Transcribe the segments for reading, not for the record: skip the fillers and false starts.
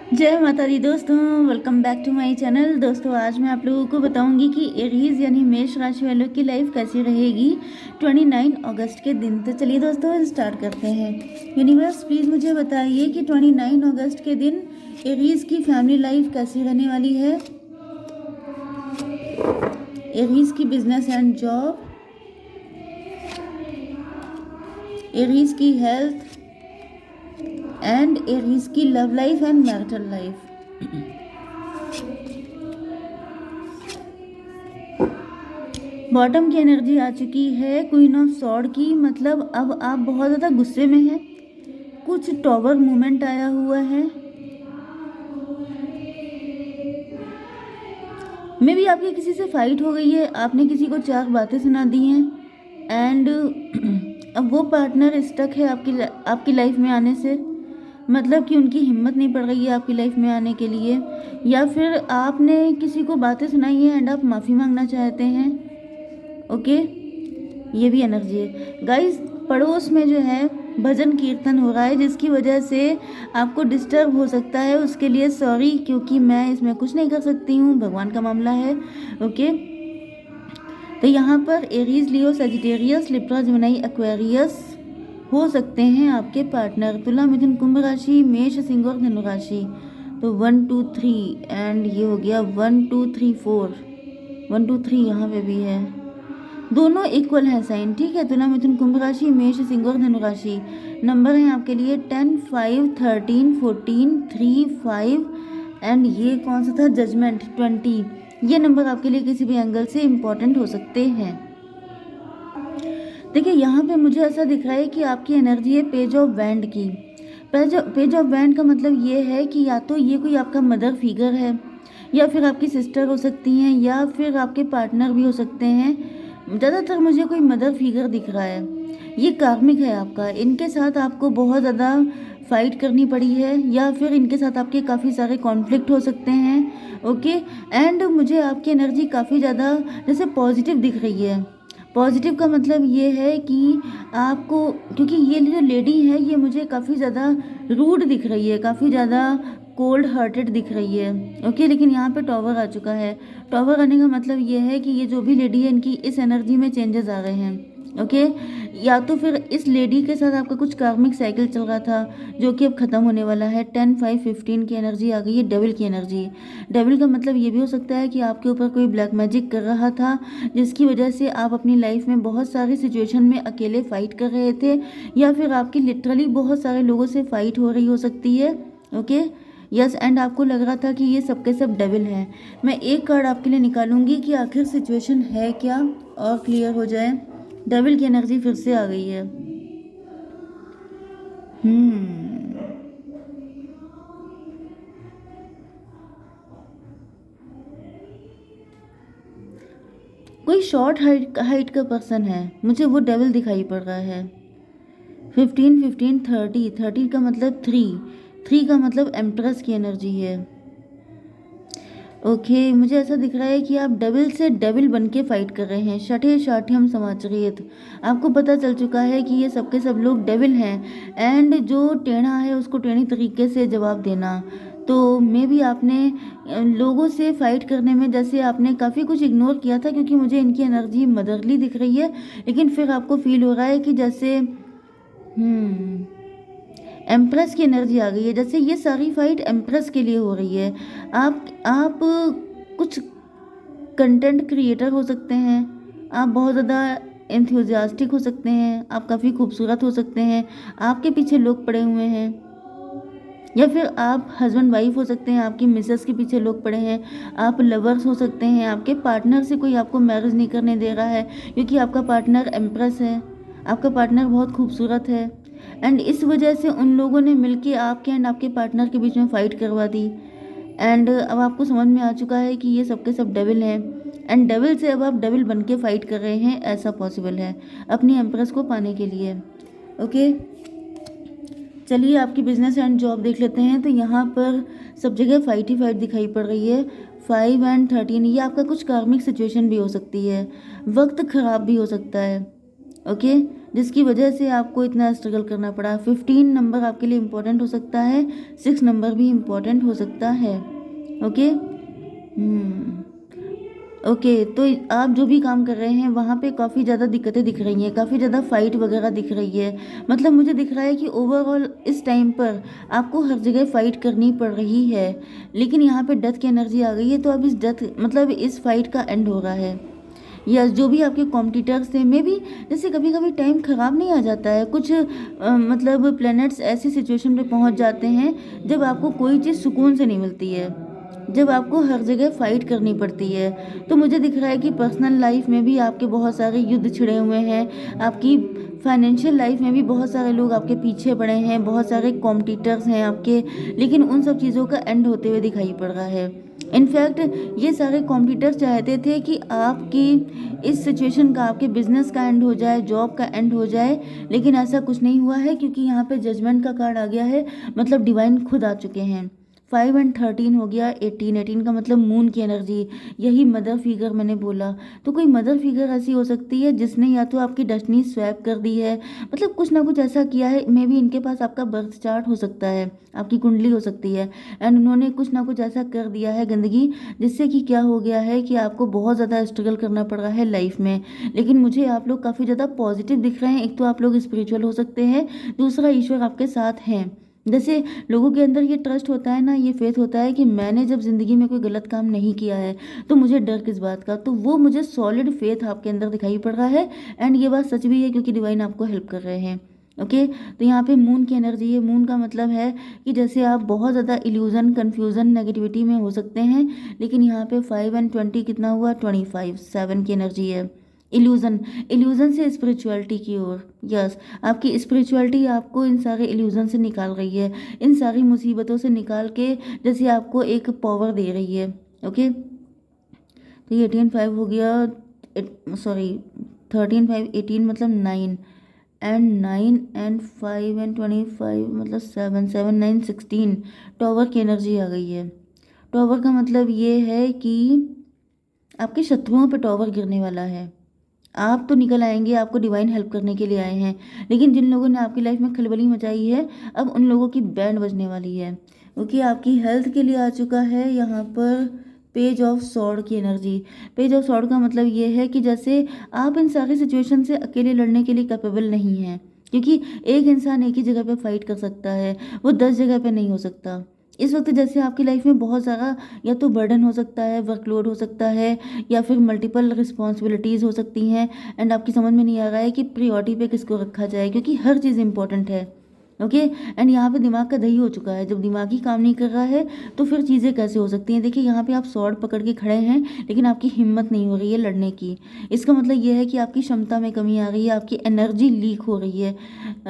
जय माता दी दोस्तों, welcome back to my channel. दोस्तों आज मैं आप लोगों को बताऊंगी कि एरीज यानी मेष राशि वालों की लाइफ कैसी रहेगी 29 अगस्त के दिन। तो चलिए दोस्तों स्टार्ट करते हैं। यूनिवर्स प्लीज़ मुझे बताइए कि 29 अगस्त के दिन एरीज की फैमिली लाइफ कैसी रहने वाली है, एरीज की बिजनेस एंड जॉब, एरीज की हेल्थ एंड एरीज की love life and marital life. Bottom की एनर्जी आ चुकी है क्वीन ऑफ सॉर्ड की, मतलब अब आप बहुत ज़्यादा गुस्से में हैं। कुछ टॉवर मूवमेंट आया हुआ है। मे भी आपकी किसी से फाइट हो गई है, आपने किसी को चार बातें सुना दी हैं एंड अब वो पार्टनर स्टक है आपकी लाइफ में आने से, मतलब कि उनकी हिम्मत नहीं पड़ रही है आपकी लाइफ में आने के लिए, या फिर आपने किसी को बातें सुनाई है एंड आप माफ़ी मांगना चाहते हैं। ओके, ये भी एनर्जी है गाइस। पड़ोस में जो है भजन कीर्तन हो रहा है जिसकी वजह से आपको डिस्टर्ब हो सकता है, उसके लिए सॉरी, क्योंकि मैं इसमें कुछ नहीं कर सकती हूँ, भगवान का मामला है। ओके, तो यहाँ पर एरीज, लियो, सजिटेरियस, लिब्रा, जेमिनी, एक्वेरियस हो सकते हैं आपके पार्टनर। तुला, मिथुन, कुंभ राशि, मेष, सिंह और धनु राशि। तो 1 2 3 एंड ये हो गया 1 2 3 4, 1 2 3 यहाँ पे भी है, दोनों इक्वल है साइन। ठीक है, तुला, मिथुन, कुंभ राशि, मेष, सिंह और धनु राशि। नंबर है आपके लिए 10 5 13 14 3 5 एंड ये कौन सा था, जजमेंट 20। ये नंबर आपके लिए किसी भी एंगल से इम्पोर्टेंट हो सकते हैं। देखिए यहाँ पे मुझे ऐसा दिख रहा है कि आपकी एनर्जी है पेज ऑफ वैंड की। पेज ऑफ वैंड का मतलब ये है कि या तो ये कोई आपका मदर फिगर है, या फिर आपकी सिस्टर हो सकती हैं, या फिर आपके पार्टनर भी हो सकते हैं। ज़्यादातर मुझे कोई मदर फिगर दिख रहा है। ये कार्मिक है आपका, इनके साथ आपको बहुत ज़्यादा फाइट करनी पड़ी है, या फिर इनके साथ आपके काफ़ी सारे कॉन्फ्लिक्ट हो सकते हैं। ओके, एंड मुझे आपकी एनर्जी काफ़ी ज़्यादा जैसे पॉजिटिव दिख रही है। पॉजिटिव का मतलब ये है कि आपको, क्योंकि ये जो लेडी है ये मुझे काफ़ी ज़्यादा रूड दिख रही है, काफ़ी ज़्यादा कोल्ड हार्टेड दिख रही है। ओके, लेकिन यहाँ पे टॉवर आ चुका है। टॉवर आने का मतलब ये है कि ये जो भी लेडी है इनकी इस एनर्जी में चेंजेस आ गए हैं। ओके, या तो फिर इस लेडी के साथ आपका कुछ कार्मिक साइकिल चल रहा था जो कि अब ख़त्म होने वाला है। 10 5 15 की एनर्जी आ गई है, डेविल की एनर्जी। डेविल का मतलब ये भी हो सकता है कि आपके ऊपर कोई ब्लैक मैजिक कर रहा था जिसकी वजह से आप अपनी लाइफ में बहुत सारी सिचुएशन में अकेले फाइट कर रहे थे, या फिर आपकी लिटरली बहुत सारे लोगों से फाइट हो रही हो सकती है। ओके, यस, एंड आपको लग रहा था कि ये सबके सब डेविल हैं। मैं एक कार्ड आपके लिए निकालूंगी कि आखिर सिचुएशन है क्या और क्लियर हो जाए। डेविल की एनर्जी फिर से आ गई है। कोई शॉर्ट हाइट का पर्सन है, मुझे वो डेविल दिखाई पड़ रहा है। 15 15 30, 30 का मतलब 3 का मतलब एम्प्रेस की एनर्जी है। ओके, मुझे ऐसा दिख रहा है कि आप डेविल से डेविल बन के फाइट कर रहे हैं। शठे शाठ्यम समाचरित, आपको पता चल चुका है कि ये सबके सब लोग डेविल हैं एंड जो टेढ़ा है उसको टेढ़ी तरीके से जवाब देना। तो मे भी आपने लोगों से फाइट करने में जैसे आपने काफ़ी कुछ इग्नोर किया था, क्योंकि मुझे इनकी एनर्जी मदरली दिख रही है, लेकिन फिर आपको फील हो रहा है कि जैसे एम्प्रेस की एनर्जी आ गई है, जैसे ये सारी फाइट एम्प्रेस के लिए हो रही है। आप कुछ कंटेंट क्रिएटर हो सकते हैं, आप बहुत ज़्यादा एंथुजियास्टिक हो सकते हैं, आप काफ़ी खूबसूरत हो सकते हैं, आपके पीछे लोग पड़े हुए हैं, या फिर आप हस्बैंड वाइफ हो सकते हैं, आपकी मिसेस के पीछे लोग पड़े हैं, आप लवर्स हो सकते हैं, आपके पार्टनर से कोई आपको मैरिज नहीं करने दे रहा है क्योंकि आपका पार्टनर एम्प्रेस है, आपका पार्टनर बहुत खूबसूरत है, एंड इस वजह से उन लोगों ने मिलके आपके एंड आपके पार्टनर के बीच में फ़ाइट करवा दी। एंड अब आपको समझ में आ चुका है कि ये सबके सब डेविल हैं, एंड डेविल से अब आप डेविल बन के फाइट कर रहे हैं, ऐसा पॉसिबल है अपनी एम्प्रेस को पाने के लिए। ओके, चलिए आपकी बिजनेस एंड जॉब देख लेते हैं। तो यहाँ पर सब जगह फाइट ही फाइट दिखाई पड़ रही है। 5 एंड 13, ये आपका कुछ कार्मिक सिचुएशन भी हो सकती है, वक्त खराब भी हो सकता है। ओके, जिसकी वजह से आपको इतना स्ट्रगल करना पड़ा। 15 नंबर आपके लिए इम्पोर्टेंट हो सकता है, 6 नंबर भी इम्पोर्टेंट हो सकता है। ओके। ओके, तो आप जो भी काम कर रहे हैं वहाँ पे काफ़ी ज़्यादा दिक्कतें दिख रही हैं, काफ़ी ज़्यादा फाइट वगैरह दिख रही है। मतलब मुझे दिख रहा है कि ओवरऑल इस टाइम पर आपको हर जगह फाइट करनी पड़ रही है, लेकिन यहाँ पे डेथ की एनर्जी आ गई है, तो अब इस डेथ मतलब इस फाइट का एंड हो रहा है। या जो भी आपके कॉम्पिटिटर्स थे, मे बी जैसे कभी कभी टाइम ख़राब नहीं आ जाता है, कुछ मतलब प्लैनेट्स ऐसी सिचुएशन पे पहुंच जाते हैं जब आपको कोई चीज़ सुकून से नहीं मिलती है, जब आपको हर जगह फाइट करनी पड़ती है। तो मुझे दिख रहा है कि पर्सनल लाइफ में भी आपके बहुत सारे युद्ध छिड़े हुए हैं, आपकी फाइनेंशियल लाइफ में भी बहुत सारे लोग आपके पीछे पड़े हैं, बहुत सारे कॉम्पिटिटर्स हैं आपके, लेकिन उन सब चीज़ों का एंड होते हुए दिखाई पड़ रहा है। इनफैक्ट ये सारे कॉम्पिटिटर्स चाहते थे कि आपकी इस सिचुएशन का, आपके बिजनेस का एंड हो जाए, जॉब का एंड हो जाए, लेकिन ऐसा कुछ नहीं हुआ है, क्योंकि यहाँ पे जजमेंट का कार्ड आ गया है, मतलब डिवाइन खुद आ चुके हैं। 5 एंड 13 हो गया, 18 का मतलब मून की एनर्जी, यही मदर फिगर मैंने बोला। तो कोई मदर फिगर ऐसी हो सकती है जिसने या तो आपकी डेस्टिनी स्वैप कर दी है, मतलब कुछ ना कुछ ऐसा किया है, मे बी इनके पास आपका बर्थ चार्ट हो सकता है, आपकी कुंडली हो सकती है, एंड उन्होंने कुछ ना कुछ ऐसा कर दिया है गंदगी, जिससे कि क्या हो गया है कि आपको बहुत ज़्यादा स्ट्रगल करना पड़ रहा है लाइफ में। लेकिन मुझे आप लोग काफ़ी ज़्यादा पॉजिटिव दिख रहे हैं। एक तो आप लोग स्पिरिचुअल हो सकते हैं, दूसरा ईश्वर आपके साथ हैं। जैसे लोगों के अंदर ये ट्रस्ट होता है ना, ये फेथ होता है कि मैंने जब ज़िंदगी में कोई गलत काम नहीं किया है तो मुझे डर किस बात का, तो वो मुझे सॉलिड फेथ आपके अंदर दिखाई पड़ रहा है। एंड ये बात सच भी है, क्योंकि डिवाइन आपको हेल्प कर रहे हैं। ओके, तो यहाँ पे मून की एनर्जी है। मून का मतलब है कि जैसे आप बहुत ज़्यादा इल्यूज़न, कन्फ्यूज़न, नेगेटिविटी में हो सकते हैं, लेकिन यहाँ पे 5 एंड 20 कितना हुआ, 25, 7 की एनर्जी है। इल्यूज़न, इल्यूज़न से स्पिरिचुअलिटी की ओर। यस, आपकी स्पिरिचुअलिटी आपको इन सारे इल्यूज़न से निकाल रही है, इन सारी मुसीबतों से निकाल के जैसे आपको एक पावर दे रही है। ओके, तो ये 18 5 हो गया, सॉरी 13 5 18 मतलब 9, एंड 9 एंड 5 एंड 25 मतलब 7 7 9 16। टॉवर की एनर्जी आ गई है। टॉवर का मतलब ये है कि आपके शत्रुओं पे टॉवर गिरने वाला है। आप तो निकल आएंगे, आपको डिवाइन हेल्प करने के लिए आए हैं, लेकिन जिन लोगों ने आपकी लाइफ में खलबली मचाई है, अब उन लोगों की बैंड बजने वाली है। ओके, आपकी हेल्थ के लिए आ चुका है यहाँ पर पेज ऑफ सॉर्ड की एनर्जी। पेज ऑफ सॉर्ड का मतलब ये है कि जैसे आप इन सारी सिचुएशन से अकेले लड़ने के लिए कैपेबल नहीं हैं, क्योंकि एक इंसान एक ही जगह पे फाइट कर सकता है, वो 10 जगह पे नहीं हो सकता। इस वक्त जैसे आपकी लाइफ में बहुत सारा या तो बर्डन हो सकता है, वर्कलोड हो सकता है, या फिर मल्टीपल रिस्पॉन्सिबिलिटीज़ हो सकती हैं, एंड आपकी समझ में नहीं आ रहा है कि प्रियोरिटी पे किसको रखा जाए, क्योंकि हर चीज़ इंपॉर्टेंट है। ओके, एंड यहाँ पे दिमाग का दही हो चुका है। जब दिमाग ही काम नहीं कर रहा है तो फिर चीज़ें कैसे हो सकती हैं। देखिए यहाँ पे आप स्वॉर्ड पकड़ के खड़े हैं, लेकिन आपकी हिम्मत नहीं हो रही है लड़ने की। इसका मतलब ये है कि आपकी क्षमता में कमी आ रही है, आपकी एनर्जी लीक हो रही है।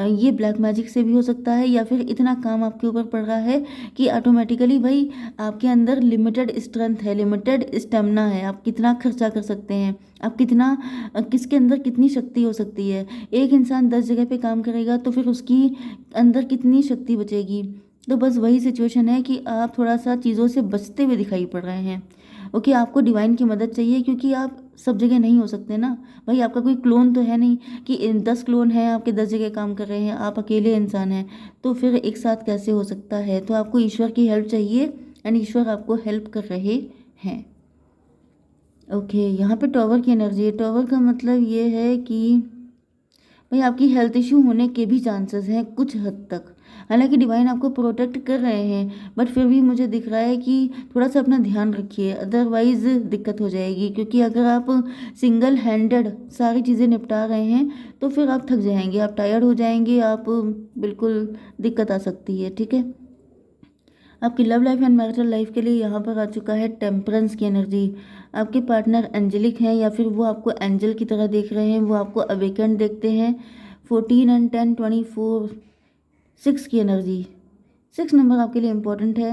ये ब्लैक मैजिक से भी हो सकता है, या फिर इतना काम आपके ऊपर पड़ रहा है कि ऑटोमेटिकली भाई आपके अंदर लिमिटेड स्ट्रेंथ है, लिमिटेड स्टेमिना है। आप कितना खर्चा कर सकते हैं, आप कितना, किसके अंदर कितनी शक्ति हो सकती है। एक इंसान 10 जगह पे काम करेगा तो फिर उसकी अंदर कितनी शक्ति बचेगी। तो बस वही सिचुएशन है कि आप थोड़ा सा चीज़ों से बचते हुए दिखाई पड़ रहे हैं। ओके, आपको डिवाइन की मदद चाहिए, क्योंकि आप सब जगह नहीं हो सकते ना भाई। आपका कोई क्लोन तो है नहीं कि 10 क्लोन हैं आपके 10 जगह काम कर रहे हैं, आप अकेले इंसान हैं, तो फिर एक साथ कैसे हो सकता है। तो आपको ईश्वर की हेल्प चाहिए, एंड ईश्वर आपको हेल्प कर रहे हैं। ओके, यहाँ पे टॉवर की एनर्जी है। टॉवर का मतलब ये है कि भाई आपकी हेल्थ इश्यू होने के भी चांसेस हैं कुछ हद तक। हालांकि डिवाइन आपको प्रोटेक्ट कर रहे हैं, बट फिर भी मुझे दिख रहा है कि थोड़ा सा अपना ध्यान रखिए, अदरवाइज दिक्कत हो जाएगी। क्योंकि अगर आप सिंगल हैंडेड सारी चीज़ें निपटा रहे हैं तो फिर आप थक जाएंगे, आप टायर्ड हो जाएंगे, आप बिल्कुल दिक्कत आ सकती है। ठीक है, आपकी love life and marital life के लिए यहाँ पर आ चुका है टेम्परेंस की एनर्जी। आपके पार्टनर एंजेलिक हैं, या फिर वो आपको एंजल की तरह देख रहे हैं, वो आपको अवेकेंड देखते हैं। 14 एंड 10 24, 6 की एनर्जी। 6 नंबर आपके लिए इम्पोर्टेंट है।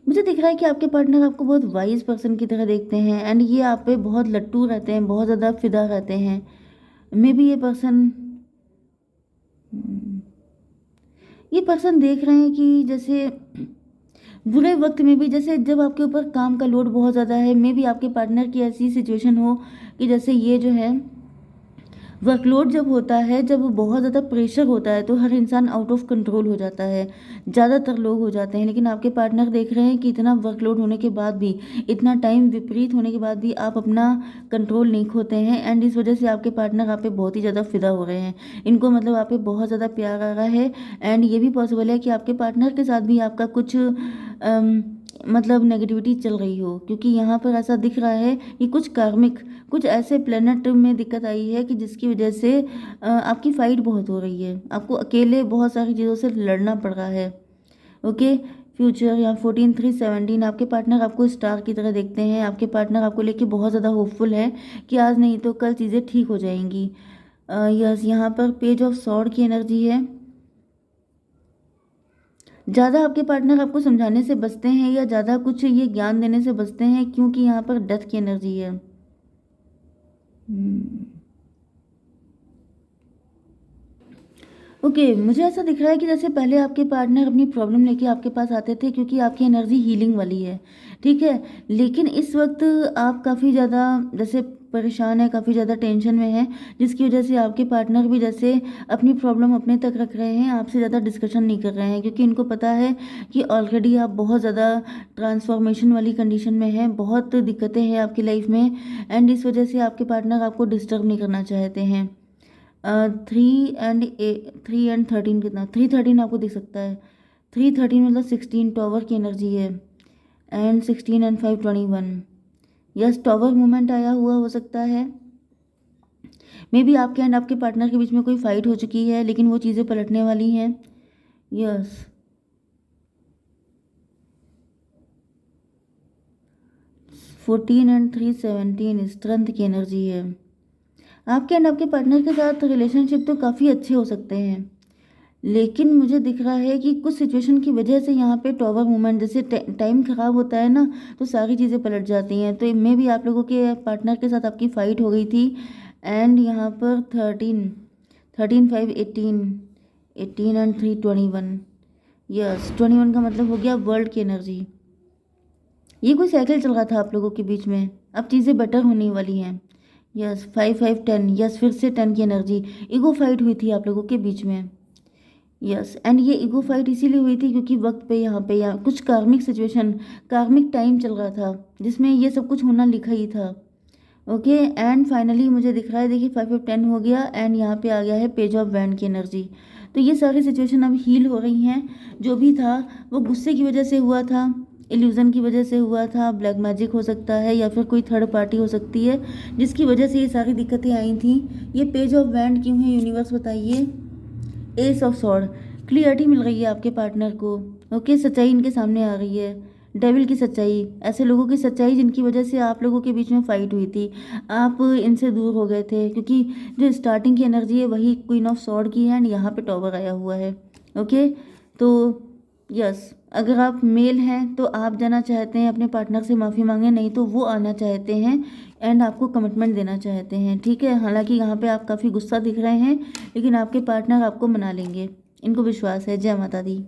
मुझे दिख रहा है कि आपके पार्टनर आपको बहुत वाइज पर्सन की तरह देखते हैं, एंड ये आप पे बहुत लट्टू रहते हैं, बहुत ज़्यादा फिदा रहते हैं। मे बी ये पर्सन, ये पर्सन देख रहे हैं कि जैसे बुरे वक्त में भी, जैसे जब आपके ऊपर काम का लोड बहुत ज़्यादा है, मे बी आपके पार्टनर की ऐसी सिचुएशन हो कि जैसे ये जो है वर्कलोड जब होता है, जब बहुत ज़्यादा प्रेशर होता है तो हर इंसान आउट ऑफ कंट्रोल हो जाता है, ज़्यादातर लोग हो जाते हैं। लेकिन आपके पार्टनर देख रहे हैं कि इतना वर्कलोड होने के बाद भी, इतना टाइम विपरीत होने के बाद भी आप अपना कंट्रोल नहीं खोते हैं, एंड इस वजह से आपके पार्टनर आप पे बहुत ही ज़्यादा फिदा हो रहे हैं। इनको मतलब आप पे बहुत ज़्यादा प्यार आ रहा है, एंड ये भी पॉसिबल है कि आपके पार्टनर के साथ भी आपका कुछ मतलब नेगेटिविटी चल रही हो, क्योंकि यहाँ पर ऐसा दिख रहा है कि कुछ ऐसे प्लेनेट में दिक्कत आई है कि जिसकी वजह से आपकी फ़ाइट बहुत हो रही है, आपको अकेले बहुत सारी चीज़ों से लड़ना पड़ रहा है। ओके, फ्यूचर या 14/3/17 आपके पार्टनर आपको स्टार की तरह देखते हैं। आपके पार्टनर आपको लेके बहुत ज़्यादा होपफुल है कि आज नहीं तो कल चीज़ें ठीक हो जाएंगी। यस, यहाँ पर पेज ऑफ सॉर्ड की एनर्जी है। ज़्यादा आपके पार्टनर आपको समझाने से बचते हैं या ज़्यादा कुछ ये ज्ञान देने से बचते हैं, क्योंकि यहाँ पर डेथ की एनर्जी है। ओके, मुझे ऐसा दिख रहा है कि जैसे पहले आपके पार्टनर अपनी प्रॉब्लम लेके आपके पास आते थे, क्योंकि आपकी एनर्जी हीलिंग वाली है, ठीक है। लेकिन इस वक्त आप काफ़ी ज़्यादा जैसे परेशान है, काफ़ी ज़्यादा टेंशन में है, जिसकी वजह से आपके पार्टनर भी जैसे अपनी प्रॉब्लम अपने तक रख रहे हैं, आपसे ज़्यादा डिस्कशन नहीं कर रहे हैं, क्योंकि इनको पता है कि ऑलरेडी आप बहुत ज़्यादा ट्रांसफॉर्मेशन वाली कंडीशन में हैं, बहुत दिक्कतें हैं आपकी लाइफ में, एंड इस वजह से आपके पार्टनर आपको डिस्टर्ब नहीं करना चाहते हैं। 3 एंड 13 कितना, 313 आपको दिख सकता है। 313 मतलब 16 टॉवर की एनर्जी है, and 16 and 5 21। Yes, tower movement आया हुआ हो सकता है। मे बी आपके एंड आपके पार्टनर के बीच में कोई फाइट हो चुकी है, लेकिन वो चीज़ें पलटने वाली हैं। यस, 14 and 3 17 स्ट्रेंथ की एनर्जी है। आपके एंड आपके पार्टनर के साथ रिलेशनशिप तो काफ़ी अच्छे हो सकते हैं, लेकिन मुझे दिख रहा है कि कुछ सिचुएशन की वजह से यहाँ पे टॉवर मूवमेंट, जैसे टाइम खराब होता है ना, तो सारी चीज़ें पलट जाती हैं। तो मे भी आप लोगों के पार्टनर के साथ आपकी फ़ाइट हो गई थी, एंड यहाँ पर 13 13 5 18 यस, 21 का मतलब हो गया वर्ल्ड की एनर्जी। ये कोई साइकिल चल रहा था आप लोगों के बीच में, अब चीज़ें बेटर होने वाली हैं। यस, 5 5 10, यस, फिर से 10 की एनर्जी। ईगो फाइट हुई थी आप लोगों के बीच में। यस, एंड ये ईगो फाइट इसीलिए हुई थी क्योंकि वक्त पे यहाँ पे या कुछ कार्मिक सिचुएशन, कार्मिक टाइम चल रहा था, जिसमें ये सब कुछ होना लिखा ही था। ओके, एंड फाइनली मुझे दिख रहा है, देखिए 5 5 10 हो गया, एंड यहाँ पे आ गया है पेज ऑफ वैंड की एनर्जी। तो ये सारी सिचुएशन अब हील हो रही हैं। जो भी था वो गुस्से की वजह से हुआ था, इल्यूज़न की वजह से हुआ था, ब्लैक मैजिक हो सकता है, या फिर कोई थर्ड पार्टी हो सकती है जिसकी वजह से ये सारी दिक्कतें आई थी। ये पेज ऑफ वैंड क्यों है, यूनिवर्स बताइए। एस ऑफ सॉर्ड, क्लियरिटी मिल रही है आपके पार्टनर को। ओके, सच्चाई इनके सामने आ रही है, डेविल की सच्चाई, ऐसे लोगों की सच्चाई जिनकी वजह से आप लोगों के बीच में फाइट हुई थी, आप इनसे दूर हो गए थे, क्योंकि जो स्टार्टिंग की एनर्जी है वही क्वीन ऑफ सॉर्ड की है, एंड यहाँ पे टॉवर आया हुआ है। ओके, तो यस, अगर आप मेल हैं तो आप जाना चाहते हैं अपने पार्टनर से माफ़ी मांगे, नहीं तो वो आना चाहते हैं एंड आपको कमिटमेंट देना चाहते हैं, ठीक है। हालांकि यहाँ पे आप काफ़ी गुस्सा दिख रहे हैं, लेकिन आपके पार्टनर आपको मना लेंगे, इनको विश्वास है। जय माता दी।